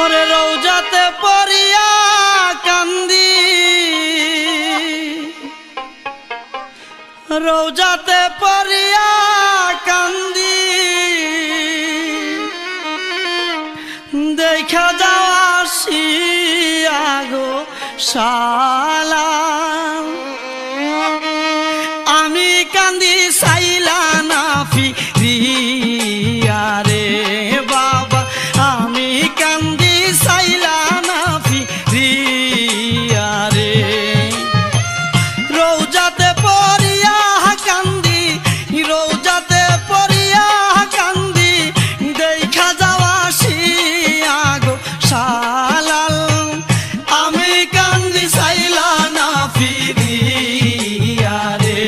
ওরে রওজাতে পড়িয়া কান্দি, রওজাতে পড়িয়া কান্দি, দেখা যাওয়া আসিয়া গো সালাম। আমি কান্দি সাইলা না ফিরিয়া রে বাবা, আমি কান্দি সাইলা না ফিরিয়া রে। রওজাতে পড়িয়া কান্দি, রওজাতে পড়িয়া কান্দি, দেখা যাওয়া আসিয়া গো সালাল। আমি কান্দি সাইলা না ফিরিয়া রে,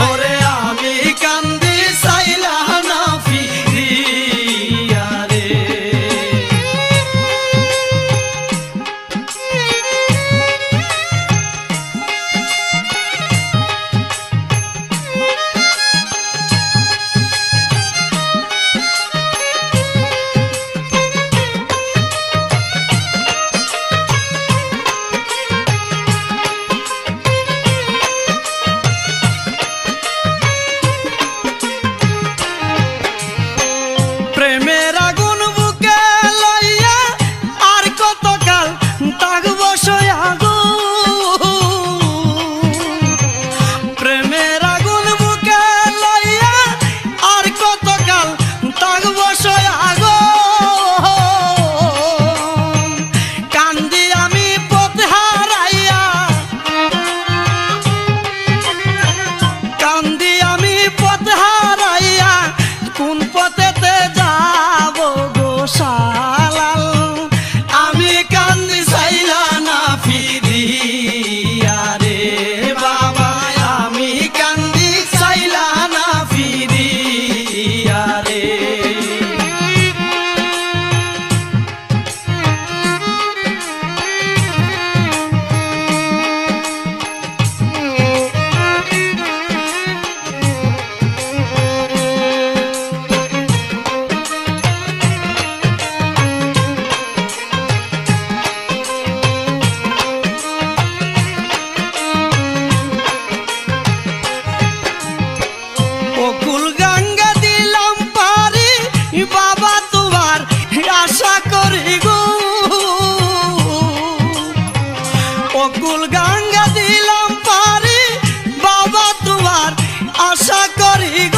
ওরে আমি কান্দি সাইলা না ফিরিয়া রে। প্রেমের আগুন বুকে লইয়া আর কতকাল থাকব সইয়া গো, প্রেমের আগুন বুকে লইয়া আর কতকাল থাকব সইয়া গো। কান্দি আমি পথ হারাইয়া, কান্দি আমি পথ হারাইয়া, কোন পথেতে যাব গো সালাল। আমি কান্দি সাইলা না ফিরিয়া রে বাবা, আমি কান্দি সাইলা না ফিরিয়া রে। অকুল গঙ্গা দিলাম পারি বাবা তোমার আশা করি গো, অকুল গঙ্গা দিলাম পারি বাবা তোমার আশা করি গো।